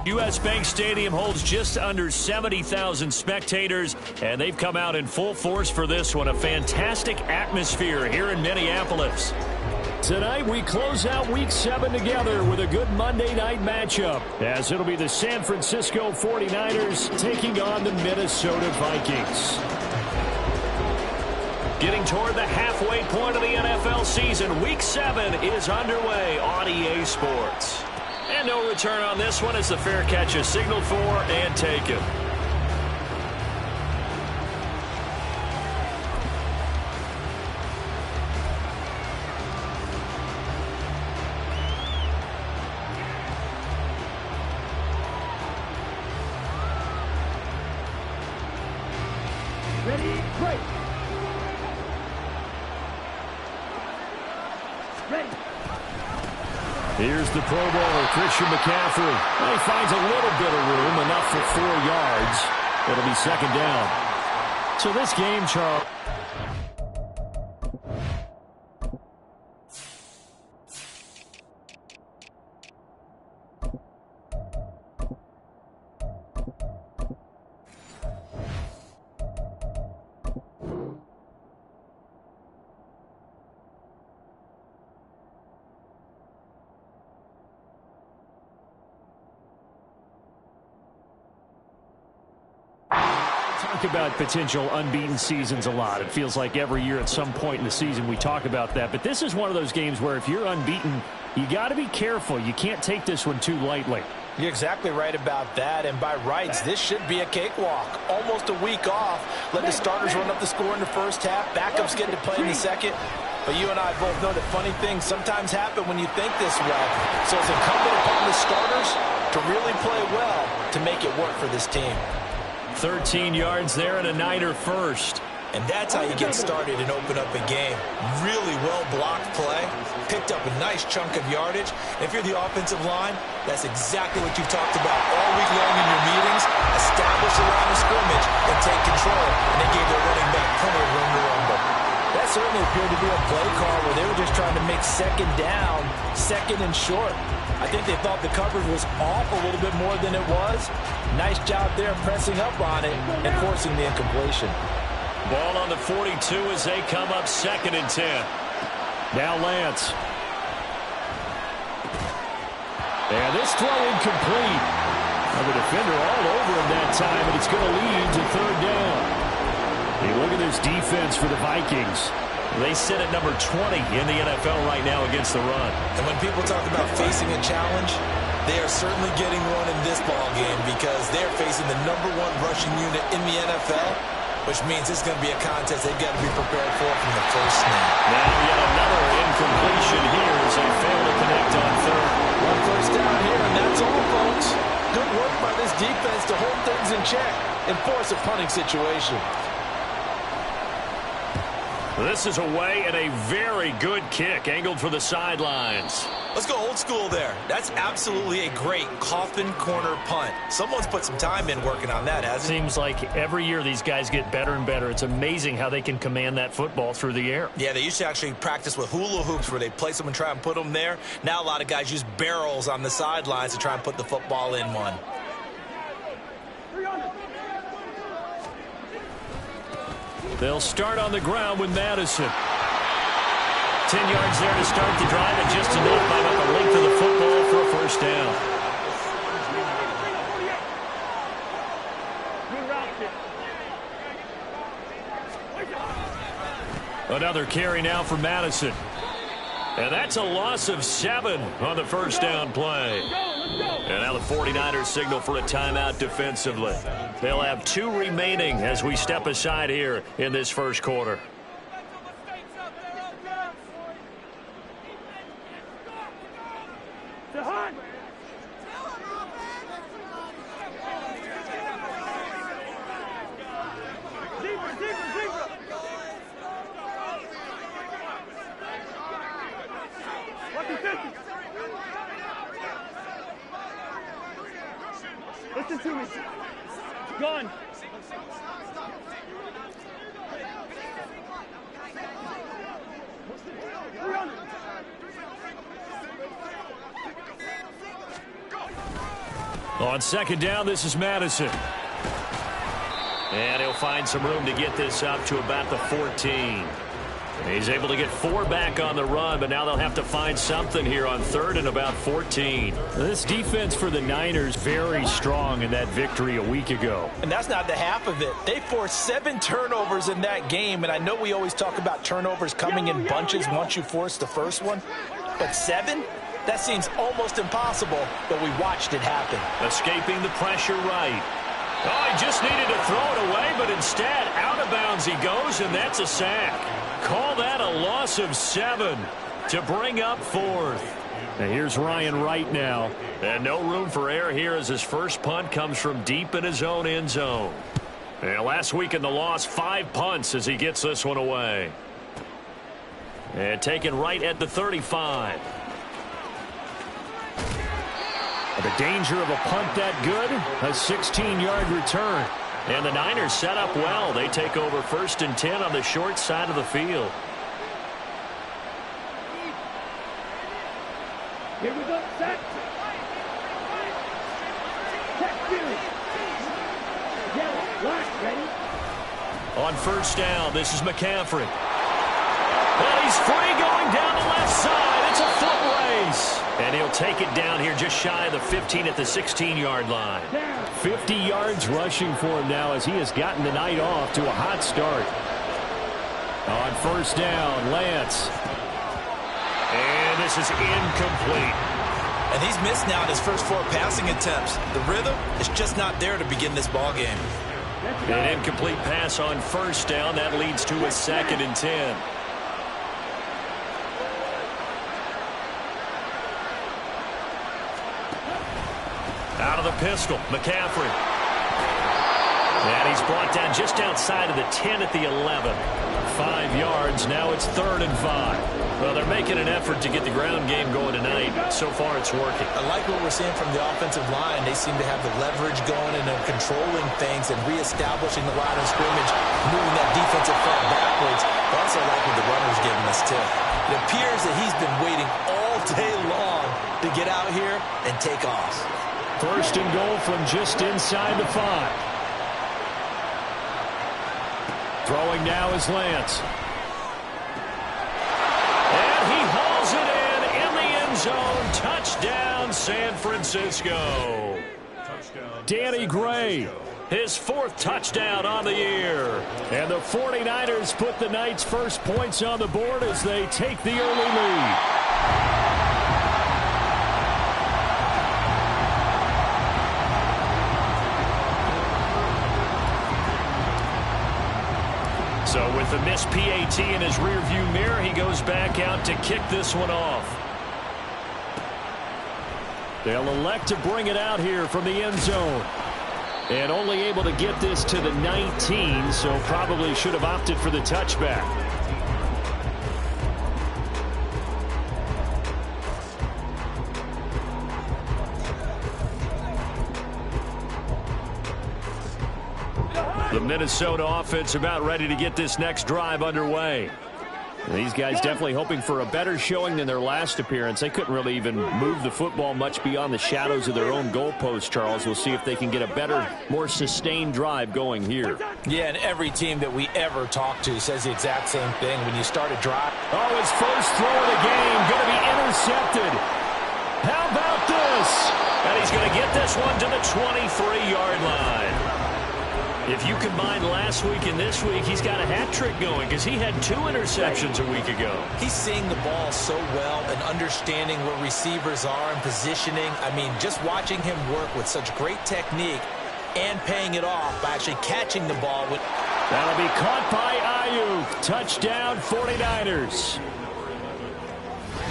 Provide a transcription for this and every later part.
U.S. Bank Stadium holds just under 70,000 spectators, and they've come out in full force for this one. A fantastic atmosphere here in Minneapolis. Tonight, we close out Week 7 together with a good Monday night matchup, as it'll be the San Francisco 49ers taking on the Minnesota Vikings. Getting toward the halfway point of the NFL season, Week 7 is underway on EA Sports. And no return on this one as the fair catch is signaled for and taken. Ready, break. Ready. Here's the Pro Bowler, Christian McCaffrey. He finds a little bit of room, enough for 4 yards. It'll be second down. So this game, Charles. Talk about potential unbeaten seasons a lot. It feels like every year at some point in the season we talk about that. But this is one of those games where if you're unbeaten, you got to be careful. You can't take this one too lightly. You're exactly right about that, and by rights, this should be a cakewalk. Almost a week off. Let the starters run up the score in the first half. Backups get to play in the second. But you and I both know that funny things sometimes happen when you think this way. So it's incumbent upon the starters to really play well to make it work for this team. 13 yards there and a Niner first. And that's how you get started and open up a game. Really well-blocked play. Picked up a nice chunk of yardage. If you're the offensive line, that's exactly what you've talked about all week long in your meetings. Establish a line of scrimmage and take control. And they gave their running back plenty of room to rumble. That certainly appeared to be a play call where they were just trying to make second down, second and short. I think they thought the coverage was off a little bit more than it was. Nice job there pressing up on it and forcing the incompletion. Ball on the 42 as they come up second and 10. Now Lance. And this throw incomplete. The defender all over him that time, and it's going to lead to third down. Hey, look at this defense for the Vikings. They sit at number 20 in the NFL right now against the run. And when people talk about facing a challenge, they are certainly getting one in this ball game because they're facing the #1 rushing unit in the NFL, which means it's going to be a contest they've got to be prepared for from the first snap. Now yet another incompletion here as they fail to connect on third. One first down here, and that's all, folks. Good work by this defense to hold things in check and force a punting situation. This is away and a very good kick angled for the sidelines. Let's go old school there. That's absolutely a great coffin corner punt. Someone's put some time in working on that, hasn't it? Seems like every year these guys get better and better. It's amazing how they can command that football through the air. Yeah, they used to actually practice with hula hoops where they place them and try and put them there. Now a lot of guys use barrels on the sidelines to try and put the football in one. They'll start on the ground with Madison. 10 yards there to start the drive, and just enough by about the length of the football for a first down. Another carry now for Madison. And that's a loss of 7 on the first down play. And now the 49ers signal for a timeout defensively. They'll have 2 remaining as we step aside here in this first quarter. Listen to me. Gone. On second down, this is Madison. And he'll find some room to get this up to about the 14. He's able to get 4 back on the run, but now they'll have to find something here on third and about 14. This defense for the Niners very strong in that victory a week ago. And that's not the half of it. They forced 7 turnovers in that game, and I know we always talk about turnovers coming in bunches once you force the first one, but 7? That seems almost impossible, but we watched it happen. Escaping the pressure right. Oh, he just needed to throw it away, but instead, out of bounds he goes, and that's a sack. Call that a loss of 7 to bring up 4th. And here's Ryan Wright now. And no room for error here as his first punt comes from deep in his own end zone. And last week in the loss, 5 punts as he gets this one away. And taken right at the 35. The danger of a punt that good, a 16-yard return. And the Niners set up well. They take over 1st and 10 on the short side of the field. Here we go, set. Check two. Yeah, black, ready. On 1st down, this is McCaffrey. And he's free going down the left side. It's a foot race. And he'll take it down here just shy of the 15 at the 16-yard line. 50 yards rushing for him now as he has gotten the night off to a hot start. On 1st down, Lance. And this is incomplete. And he's missed now in his first 4 passing attempts. The rhythm is just not there to begin this ball game. An incomplete pass on 1st down. That leads to a 2nd and 10. Out of the pistol, McCaffrey. And he's brought down just outside of the 10 at the 11. 5 yards, now it's 3rd and 5. Well, they're making an effort to get the ground game going tonight. So far, it's working. I like what we're seeing from the offensive line. They seem to have the leverage going and they're controlling things and reestablishing the line of scrimmage, moving that defensive front backwards. I also like what the runner's giving us, too. It appears that he's been waiting all day long to get out here and take off. 1st and goal from just inside the 5. Throwing now is Lance. And he hauls it in the end zone. Touchdown, San Francisco. Danny Gray. His 4th touchdown on the year. And the 49ers put the Knights' first points on the board as they take the early lead. So with the missed PAT in his rearview mirror, he goes back out to kick this one off. They'll elect to bring it out here from the end zone. And only able to get this to the 19, so probably should have opted for the touchback. The Minnesota offense about ready to get this next drive underway. These guys definitely hoping for a better showing than their last appearance. They couldn't really even move the football much beyond the shadows of their own goalpost, Charles. We'll see if they can get a better, more sustained drive going here. Yeah, and every team that we ever talk to says the exact same thing. When you start a drive. Oh, his first throw of the game going to be intercepted. How about this? And he's going to get this one to the 23-yard line. If you combine last week and this week, he's got a hat trick going because he had 2 interceptions a week ago. He's seeing the ball so well and understanding where receivers are and positioning. I mean, just watching him work with such great technique and paying it off by actually catching the ball. That'll be caught by Ayuk. Touchdown 49ers.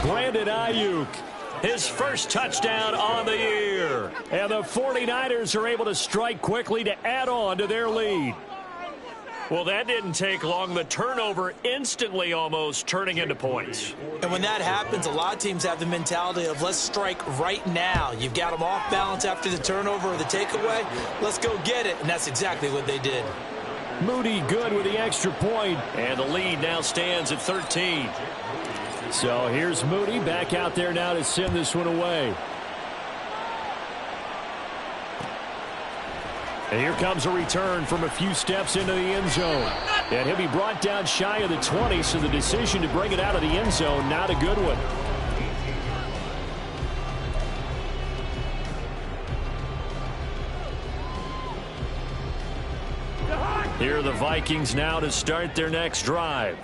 Brandon Ayuk. His first touchdown on the year. And the 49ers are able to strike quickly to add on to their lead. Well, that didn't take long. The turnover instantly almost turning into points. And when that happens, a lot of teams have the mentality of let's strike right now. You've got them off balance after the turnover or the takeaway. Let's go get it. And that's exactly what they did. Moody good with the extra point. And the lead now stands at 13. So here's Moody back out there now to send this one away. And here comes a return from a few steps into the end zone. And he'll be brought down shy of the 20, so the decision to bring it out of the end zone, not a good one. Here are the Vikings now to start their next drive.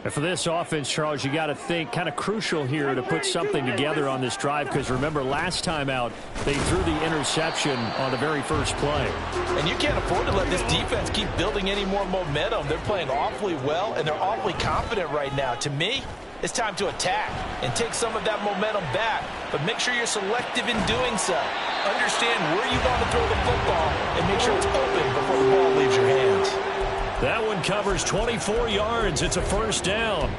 And for this offense, Charles, you got to think kind of crucial here to put something together on this drive, because remember last time out they threw the interception on the very first play. And you can't afford to let this defense keep building any more momentum. They're playing awfully well, and they're awfully confident right now. To me, it's time to attack and take some of that momentum back, but make sure you're selective in doing so. Understand where you want to throw the football and make sure it's open before the ball leaves your hands. That one covers 24 yards. It's a first down.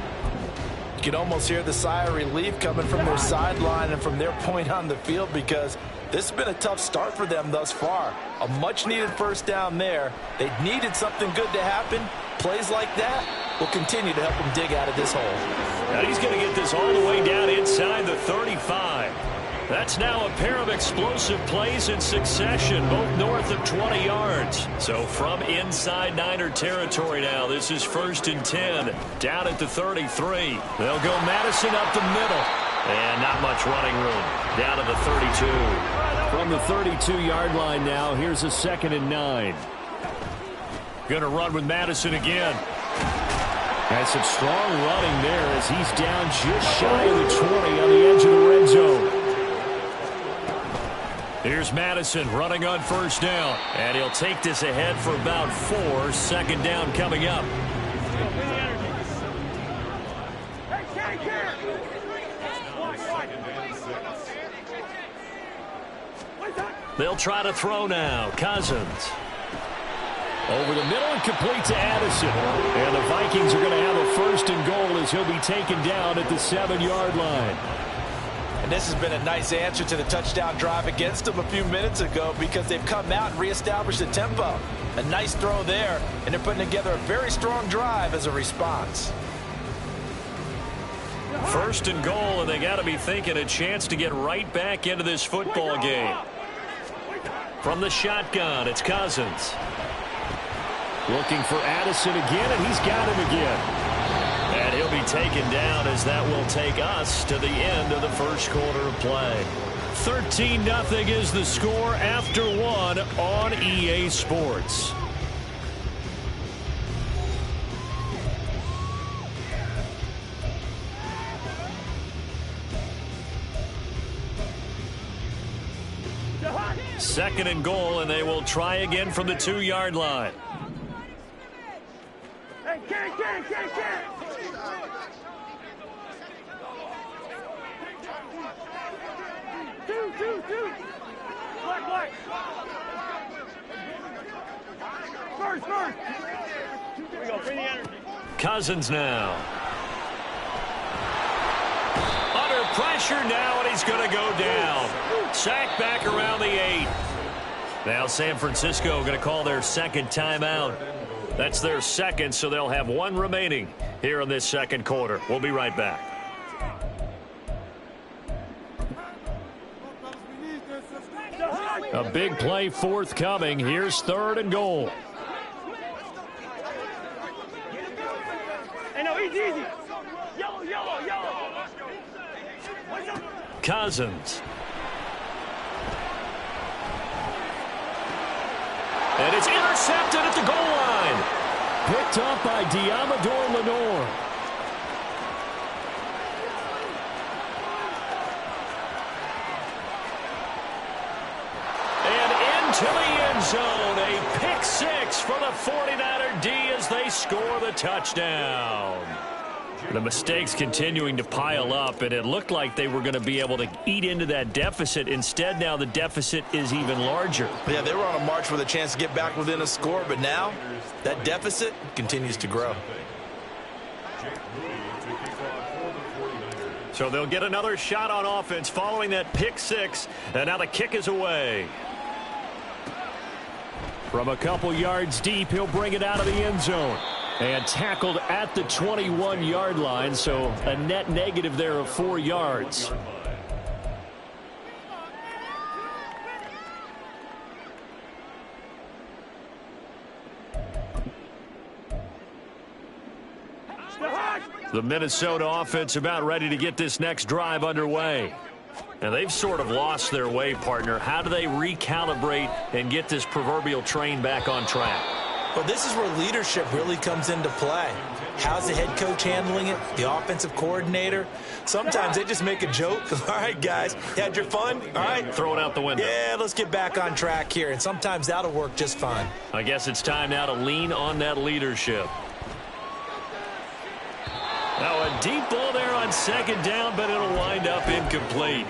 You can almost hear the sigh of relief coming from their sideline and from their point on the field, because this has been a tough start for them thus far. A much-needed first down there. They needed something good to happen. Plays like that will continue to help them dig out of this hole. Now he's going to get this all the way down inside the 35. That's now a pair of explosive plays in succession, both north of 20 yards. So from inside Niner territory now, this is 1st and 10, down at the 33. They'll go Madison up the middle, and not much running room, down to the 32. From the 32-yard line now, here's a 2nd and 9. Going to run with Madison again. Has some strong running there as he's down just shy of the 20 on the edge of the red zone. Here's Madison running on first down, and he'll take this ahead for about 4. 2nd down coming up. They'll try to throw now. Cousins. Over the middle and complete to Addison. And the Vikings are going to have a 1st and goal as he'll be taken down at the 7-yard line. And this has been a nice answer to the touchdown drive against them a few minutes ago, because they've come out and reestablished the tempo. A nice throw there, and they're putting together a very strong drive as a response. 1st and goal, and they got to be thinking a chance to get right back into this football game. From the shotgun, it's Cousins. Looking for Addison again, and he's got him again. And he'll be taken down as that will take us to the end of the first quarter of play. 13-0 is the score after 1 on EA Sports. Second and goal, and they will try again from the 2-yard line. Hey, Two. Black. First. Here we go. Bring the energy. Cousins now. Under pressure now, and he's going to go down. Sack back around the 8. Now San Francisco going to call their 2nd timeout. That's their 2nd, so they'll have 1 remaining here in this 2nd quarter. We'll be right back. A big play forthcoming. Here's 3rd and goal. Hey, no, easy. Yellow. Cousins. And it's intercepted at the goal line. Picked up by Diamador Lenore. To the end zone, a pick 6 for the 49er D as they score the touchdown. The mistakes continuing to pile up, and it looked like they were going to be able to eat into that deficit. Instead, now the deficit is even larger. Yeah, they were on a march with a chance to get back within a score, but now that deficit continues to grow. So they'll get another shot on offense following that pick 6, and now the kick is away. From a couple yards deep, he'll bring it out of the end zone. And tackled at the 21-yard line, so a net negative there of 4 yards. The Minnesota offense about ready to get this next drive underway. And they've sort of lost their way, partner. How do they recalibrate and get this proverbial train back on track? Well, this is where leadership really comes into play. How's the head coach handling it? The offensive coordinator? Sometimes they just make a joke. All right, guys, you had your fun? All right. Throw it out the window. Yeah, let's get back on track here. And sometimes that'll work just fine. I guess it's time now to lean on that leadership. Now a deep ball there on second down, but it'll wind up incomplete.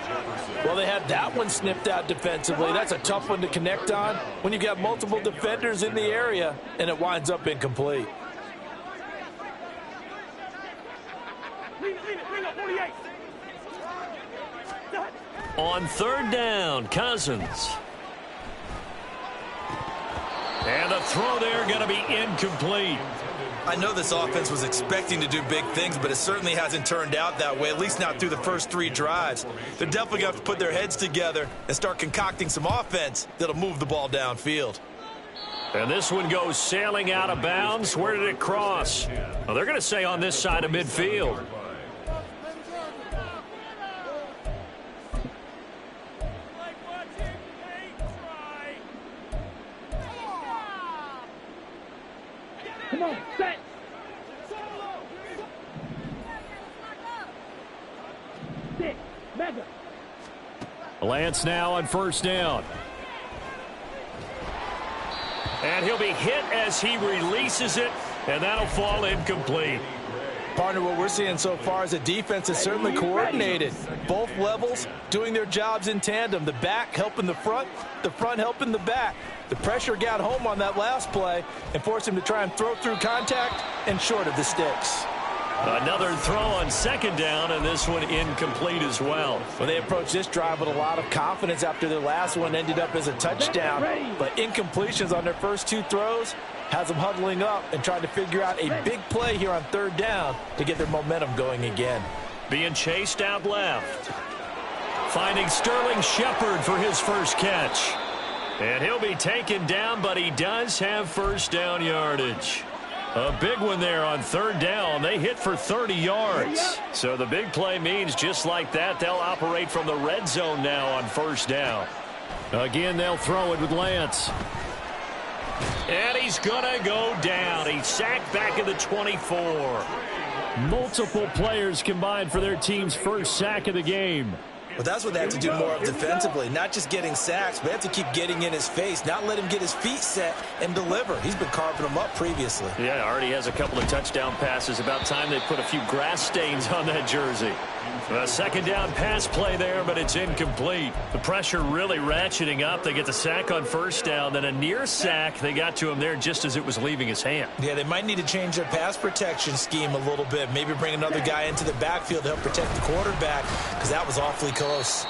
Well, they had that one snipped out defensively. That's a tough one to connect on when you've got multiple defenders in the area, and it winds up incomplete. On third down, Cousins. And the throw there going to be incomplete. I know this offense was expecting to do big things, but it certainly hasn't turned out that way, at least not through the first 3 drives. They're definitely going to have to put their heads together and start concocting some offense that'll move the ball downfield. And this one goes sailing out of bounds. Where did it cross? Well, they're going to say on this side of midfield. Come on, set. Six, mega. Lance now on first down. And he'll be hit as he releases it, and that'll fall incomplete. Partner, what we're seeing so far is the defense is certainly coordinated. Both levels doing their jobs in tandem. The back helping the front helping the back. The pressure got home on that last play and forced him to try and throw through contact and short of the sticks. Another throw on second down, and this one incomplete as well. Well, they approached this drive with a lot of confidence after their last one ended up as a touchdown. But incompletions on their first 2 throws has them huddling up and trying to figure out a big play here on third down to get their momentum going again. Being chased out left. Finding Sterling Shepard for his first catch. And he'll be taken down, but he does have first down yardage. A big one there on third down. They hit for 30 yards. So the big play means just like that, they'll operate from the red zone now on first down. Again, they'll throw it with Lance. And he's going to go down. He's sacked back at the 24. Multiple players combined for their team's first sack of the game. Well, that's what they have to do more of defensively, not just getting sacks, but they have to keep getting in his face, not let him get his feet set and deliver. He's been carving them up previously. Yeah, already has a couple of touchdown passes. About time they put a few grass stains on that jersey. A second down pass play there, but it's incomplete. The pressure really ratcheting up. They get the sack on first down, then a near sack. They got to him there just as it was leaving his hand. Yeah, they might need to change their pass protection scheme a little bit. Maybe bring another guy into the backfield to help protect the quarterback, because that was awfully close.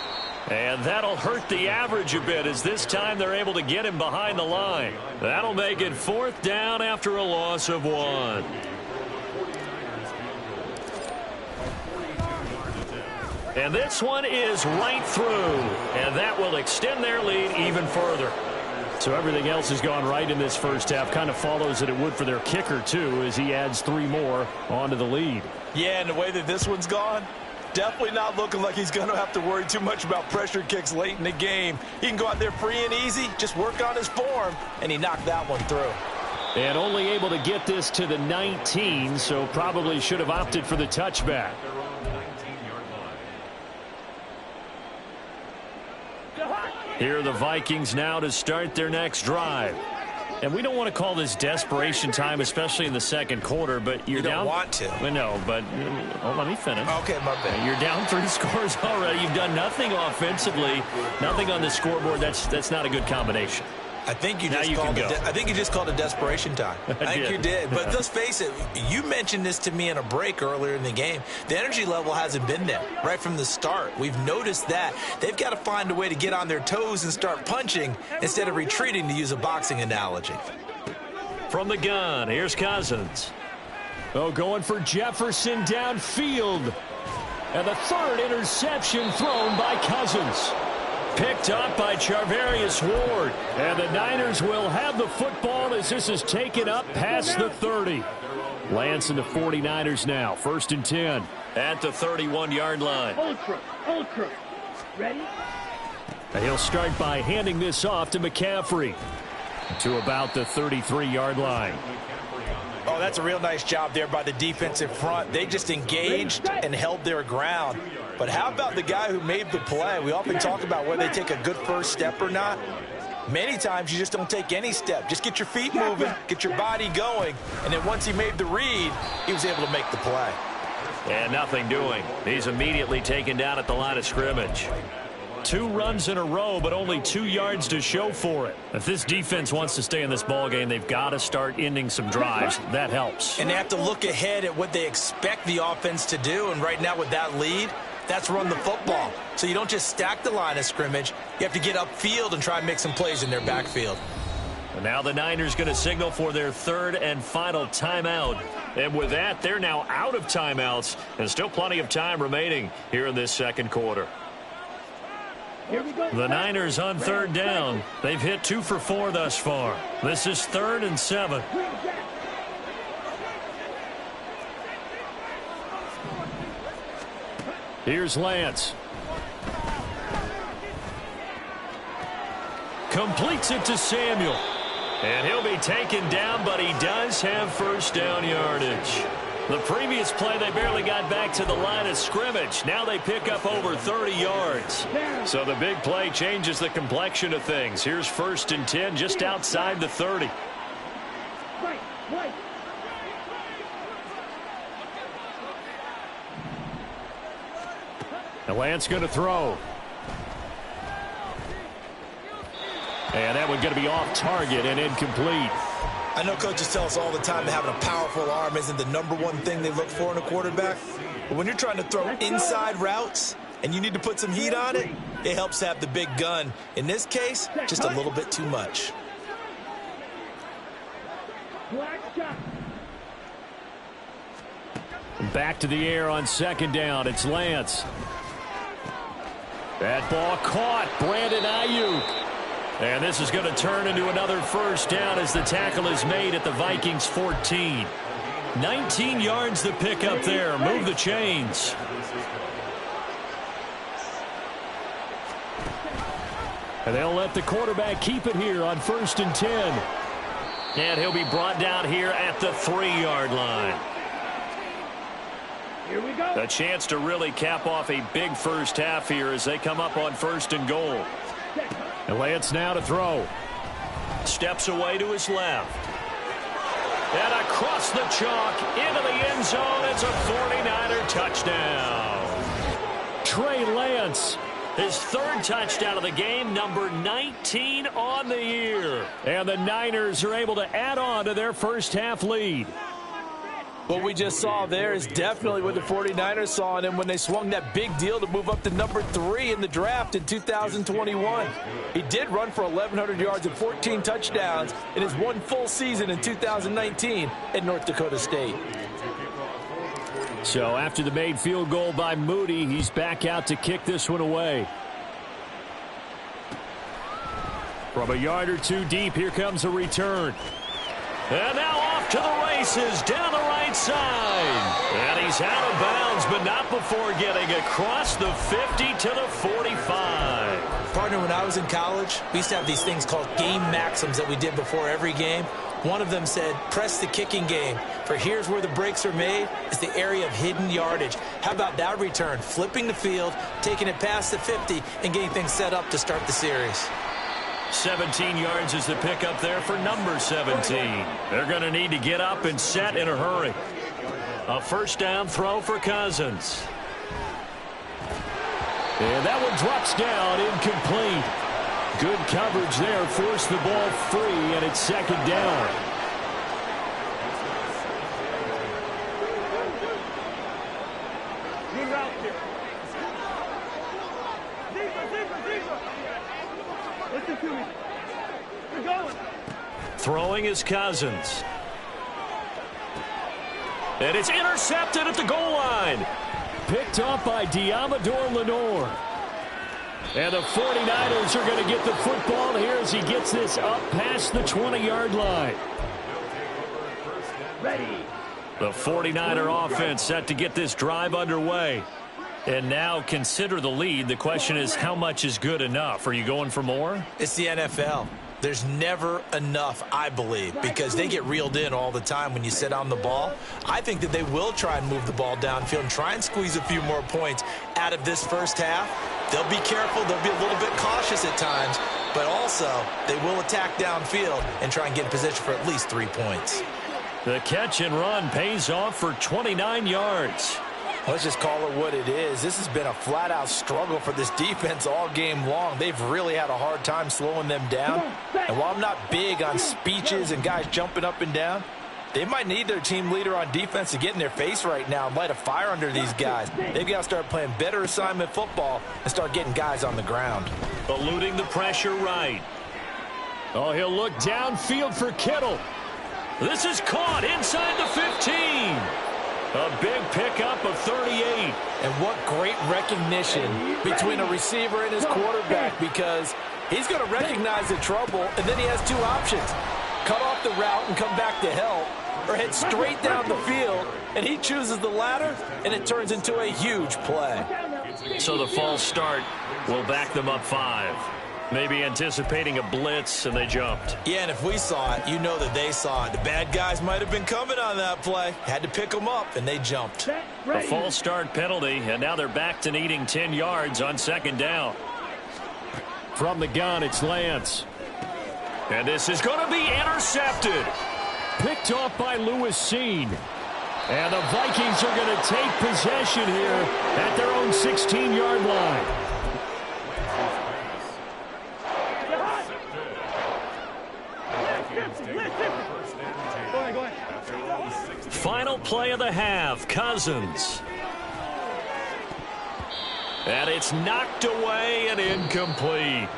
And that'll hurt the average a bit, as this time they're able to get him behind the line. That'll make it fourth down after a loss of 1. And this one is right through, and that will extend their lead even further. So everything else has gone right in this first half. Kind of follows that it would for their kicker, too, as he adds 3 more onto the lead. Yeah, and the way that this one's gone, definitely not looking like he's going to have to worry too much about pressure kicks late in the game. He can go out there free and easy, just work on his form, and he knocked that one through. And only able to get this to the 19, so probably should have opted for the touchback. Here are the Vikings now to start their next drive. And we don't want to call this desperation time, especially in the second quarter, but you're down. You don't want to. Well, no, but let me finish. Okay, my bad. You're down 3 scores already. You've done nothing offensively, nothing on the scoreboard. That's not a good combination. I think you just called it desperation time. I think you did. But let's face it, you mentioned this to me in a break earlier in the game. The energy level hasn't been there right from the start. We've noticed that. They've got to find a way to get on their toes and start punching instead of retreating, to use a boxing analogy. From the gun, here's Cousins. Oh, going for Jefferson downfield. And the third interception thrown by Cousins. Picked up by Charvarius Ward. And the Niners will have the football as this is taken up past the 30. Lance and the 49ers now. 1st and 10 at the 31-yard line. Ultra. Ready? And he'll start by handing this off to McCaffrey to about the 33-yard line. Oh, that's a real nice job there by the defensive front. They just engaged and held their ground. But how about the guy who made the play? We often talk about whether they take a good first step or not. Many times you just don't take any step. Just get your feet moving, get your body going, and then once he made the read, he was able to make the play. And nothing doing. He's immediately taken down at the line of scrimmage. 2 runs in a row, but only 2 yards to show for it. If this defense wants to stay in this ballgame, they've got to start ending some drives. That helps. And they have to look ahead at what they expect the offense to do, and right now with that lead, that's run the football. So you don't just stack the line of scrimmage. You have to get upfield and try and make some plays in their backfield. And now the Niners going to signal for their 3rd and final timeout. And with that, they're now out of timeouts. And still plenty of time remaining here in this 2nd quarter. The Niners on 3rd down. They've hit 2 for 4 thus far. This is 3rd and 7. Here's Lance. Completes it to Samuel. And he'll be taken down, but he does have 1st down yardage. The previous play, they barely got back to the line of scrimmage. Now they pick up over 30 yards. So the big play changes the complexion of things. Here's 1st and 10 just outside the 30. Right. And Lance going to throw. And that one going to be off target and incomplete. I know coaches tell us all the time that having a powerful arm isn't the #1 thing they look for in a quarterback. But when you're trying to throw inside routes and you need to put some heat on it, it helps to have the big gun. In this case, just a little bit too much. Back to the air on 2nd down. It's Lance. That ball caught. Brandon Ayuk. And this is going to turn into another 1st down as the tackle is made at the Vikings 14. 19 yards to pick up there. Move the chains. And they'll let the quarterback keep it here on 1st and 10. And he'll be brought down here at the 3-yard line. Here we go. A chance to really cap off a big first half here as they come up on 1st and goal. And Lance now to throw. Steps away to his left. And across the chalk into the end zone. It's a 49er touchdown. Trey Lance, his 3rd touchdown of the game, number 19 on the year. And the Niners are able to add on to their first half lead. What we just saw there is definitely what the 49ers saw in him when they swung that big deal to move up to number 3 in the draft in 2021. He did run for 1,100 yards and 14 touchdowns in his 1 full season in 2019 at North Dakota State. So after the made field goal by Moody, he's back out to kick this one away. From a yard or 2 deep, here comes a return. And now off to the races down the right side. And he's out of bounds, but not before getting across the 50 to the 45. Partner, when I was in college, we used to have these things called game maxims that we did before every game. One of them said, press the kicking game. For here's where the breaks are made. It's the area of hidden yardage. How about that return? Flipping the field, taking it past the 50, and getting things set up to start the series. 17 yards is the pickup there for number 17. They're going to need to get up and set in a hurry. A 1st down throw for Cousins. And that one drops down, incomplete. Good coverage there, forced the ball free, and it's 2nd down. Good route here. Listen to me. We're going. Throwing is Cousins. And it's intercepted at the goal line. Picked up by Diamador Lenore. And the 49ers are going to get the football here as he gets this up past the 20-yard line. Ready. The 49er offense set to get this drive underway. And now consider the lead. The question is, how much is good enough? Are you going for more? It's the NFL. There's never enough, I believe, because they get reeled in all the time when you sit on the ball. I think that they will try and move the ball downfield and try and squeeze a few more points out of this first half. They'll be careful. They'll be a little bit cautious at times, but also they will attack downfield and try and get in position for at least 3 points. The catch and run pays off for 29 yards. Let's just call it what it is. This has been a flat-out struggle for this defense all game long. They've really had a hard time slowing them down. And while I'm not big on speeches and guys jumping up and down, they might need their team leader on defense to get in their face right now and light a fire under these guys. They've got to start playing better assignment football and start getting guys on the ground. Eluding the pressure right. Oh, he'll look downfield for Kittle. This is caught inside the 15. A big pickup of 38. And what great recognition between a receiver and his quarterback, because he's going to recognize the trouble, and then he has two options. Cut off the route and come back to help, or head straight down the field, and he chooses the latter, and it turns into a huge play. So the false start will back them up 5. Maybe anticipating a blitz, and they jumped. Yeah, and if we saw it, you know that they saw it. The bad guys might have been coming on that play. Had to pick them up, and they jumped. A false start penalty, and now they're back to needing 10 yards on second down. From the gun, it's Lance. And this is going to be intercepted. Picked off by Lewis Seen. And the Vikings are going to take possession here at their own 16-yard line. Final play of the half, Cousins. And it's knocked away and incomplete.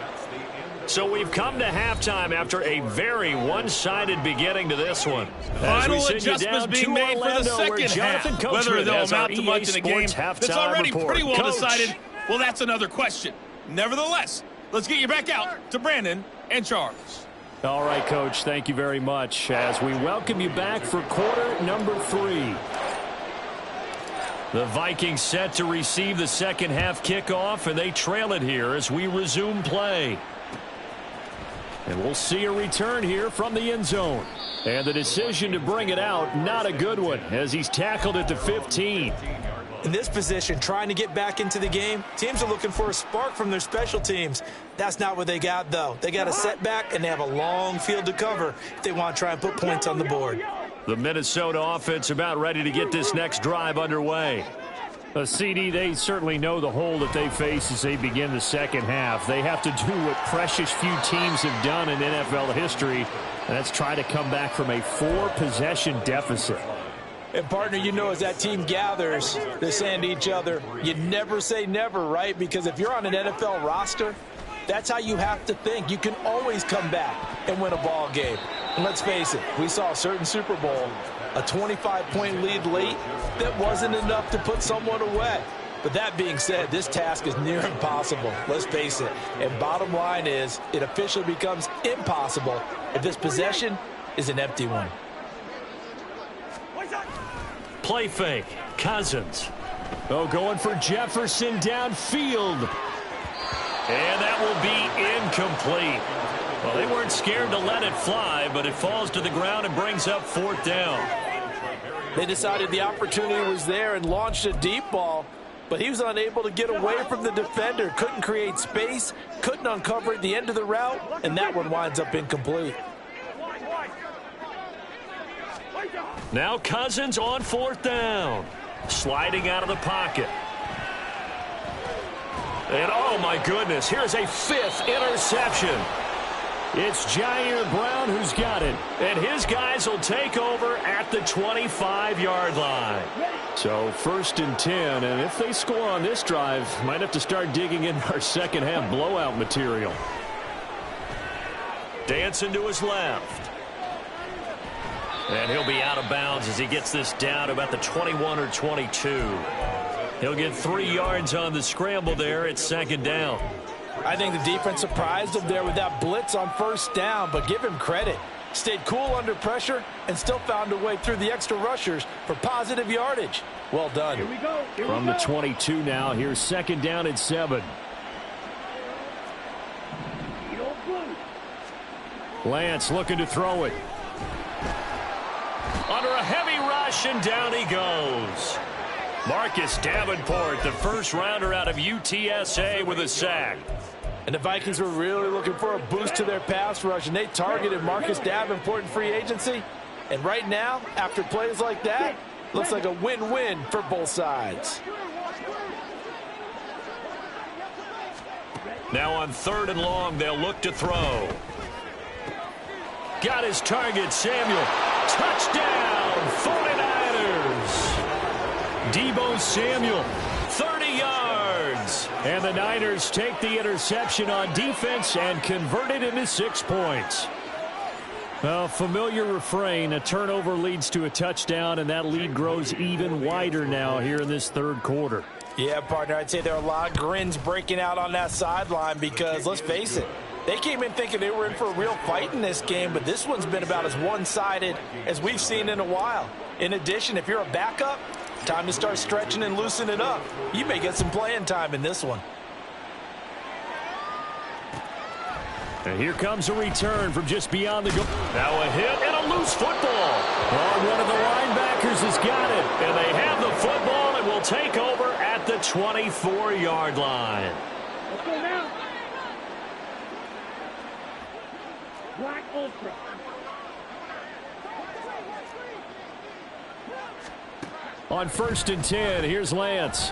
So we've come to halftime after a very one-sided beginning to this one. Final adjustments being made for the second half. Whether they'll amount to much in a game that's already pretty well decided, well, that's another question. Nevertheless, let's get you back out to Brandon and Charles. All right, Coach, thank you very much as we welcome you back for quarter number 3. The Vikings set to receive the second half kickoff, and they trail it here as we resume play. And we'll see a return here from the end zone. And the decision to bring it out, not a good one, as he's tackled at the 15. In this position, trying to get back into the game, teams are looking for a spark from their special teams. That's not what they got, though. They got a setback, and they have a long field to cover if they want to try and put points on the board. The Minnesota offense about ready to get this next drive underway. CD, they certainly know the hole that they face as they begin the second half. They have to do what precious few teams have done in NFL history, and that's try to come back from a 4-possession deficit. And, partner, you know, as that team gathers, they're saying to each other, you never say never, right? Because if you're on an NFL roster, that's how you have to think. You can always come back and win a ball game. And let's face it, we saw a certain Super Bowl, a 25-point lead late that wasn't enough to put someone away. But that being said, this task is near impossible. Let's face it. And bottom line is, it officially becomes impossible if this possession is an empty one. Play fake. Cousins. Oh, going for Jefferson downfield. And that will be incomplete. Well, they weren't scared to let it fly, but it falls to the ground and brings up 4th down. They decided the opportunity was there and launched a deep ball, but he was unable to get away from the defender. Couldn't create space, couldn't uncover at the end of the route, and that one winds up incomplete. Now Cousins on 4th down. Sliding out of the pocket. And oh my goodness, here's a 5th interception. It's Jair Brown who's got it. And his guys will take over at the 25-yard line. So 1st and 10, and if they score on this drive, might have to start digging in our second half blowout material. Dancing to his left. And he'll be out of bounds as he gets this down to about the 21 or 22. He'll get 3 yards on the scramble there at 2nd down. I think the defense surprised him there with that blitz on first down, but give him credit. Stayed cool under pressure and still found a way through the extra rushers for positive yardage. Well done. Here we go. From the 22 now, here's 2nd down and 7. Lance looking to throw it. Under a heavy rush, and down he goes. Marcus Davenport, the first rounder out of UTSA, with a sack. And the Vikings were really looking for a boost to their pass rush, and they targeted Marcus Davenport in free agency. And right now, after plays like that, looks like a win-win for both sides. Now on 3rd and long, they'll look to throw. Got his target, Samuel. Touchdown, 49ers. Deebo Samuel, 30 yards. And the Niners take the interception on defense and convert it into 6 points. Well, familiar refrain, a turnover leads to a touchdown, and that lead grows even wider now here in this 3rd quarter. Yeah, partner, I'd say there are a lot of grins breaking out on that sideline because, let's face it, they came in thinking they were in for a real fight in this game, but this one's been about as one-sided as we've seen in a while. In addition, if you're a backup, time to start stretching and loosening it up. You may get some playing time in this one. And here comes a return from just beyond the goal. Now a hit and a loose football. Oh, one of the linebackers has got it. And they have the football and will take over at the 24-yard line. Let's go now. Black Ultra. On 1st and 10, here's Lance.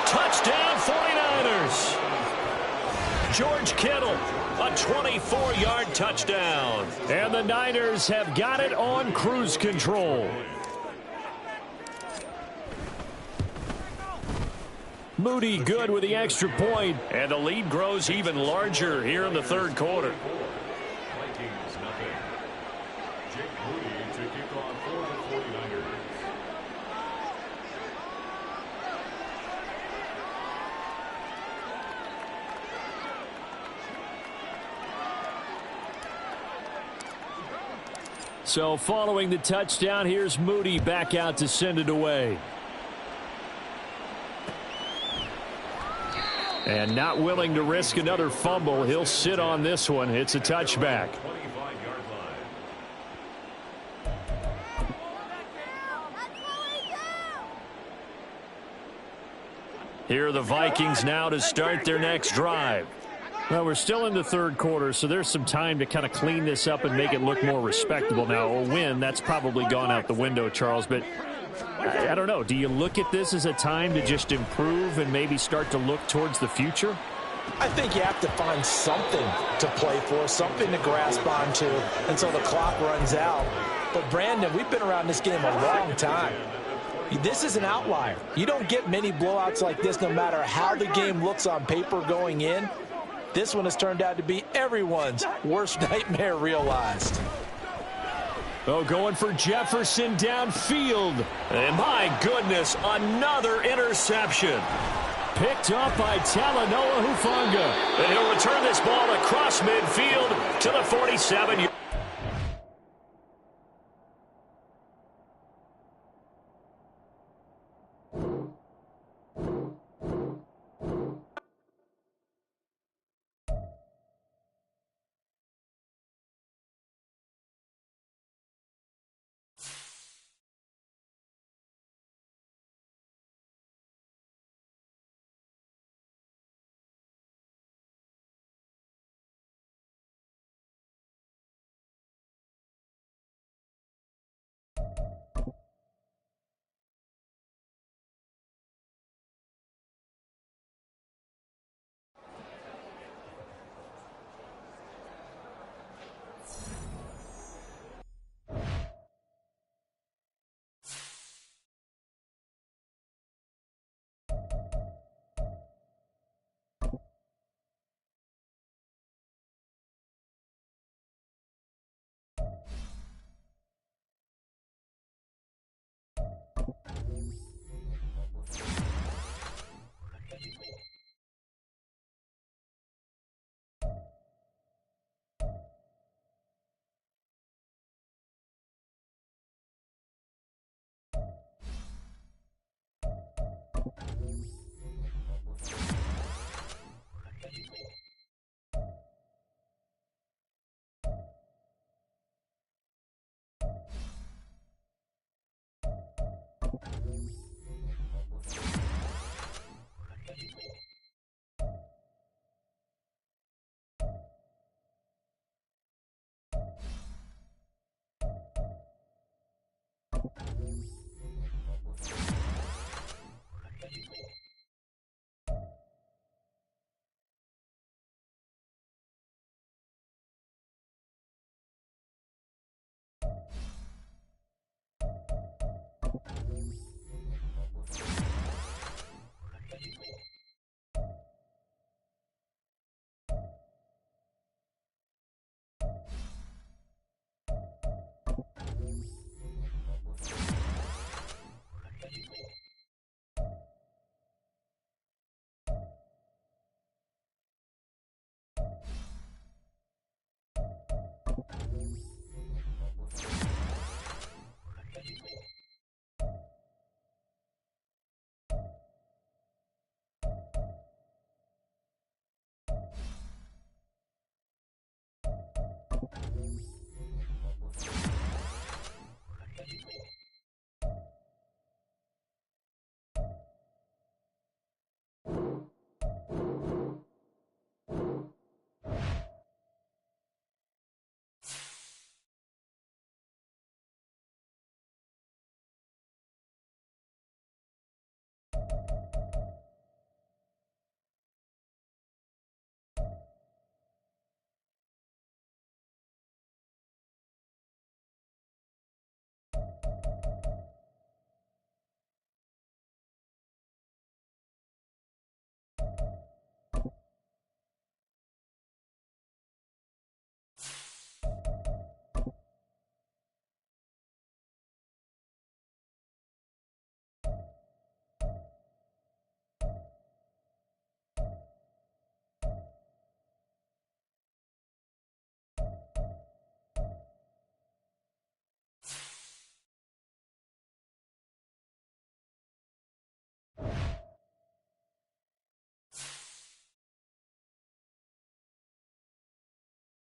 Touchdown, 49ers. George Kittle, a 24-yard touchdown. And the Niners have got it on cruise control. Moody good with the extra point. And the lead grows even larger here in the 3rd quarter. So following the touchdown, here's Moody back out to send it away. And not willing to risk another fumble, he'll sit on this one. It's a touchback. Here are the Vikings now to start their next drive. Well, we're still in the 3rd quarter, so there's some time to kind of clean this up and make it look more respectable. Now, a win, that's probably gone out the window, Charles, but I don't know. Do you look at this as a time to just improve and maybe start to look towards the future? I think you have to find something to play for, something to grasp onto until the clock runs out. But, Brandon, we've been around this game a long time. This is an outlier. You don't get many blowouts like this no matter how the game looks on paper going in. This one has turned out to be everyone's worst nightmare realized. Oh, going for Jefferson downfield. And my goodness, another interception. Picked up by Talanoa Hufanga. And he'll return this ball across midfield to the 47.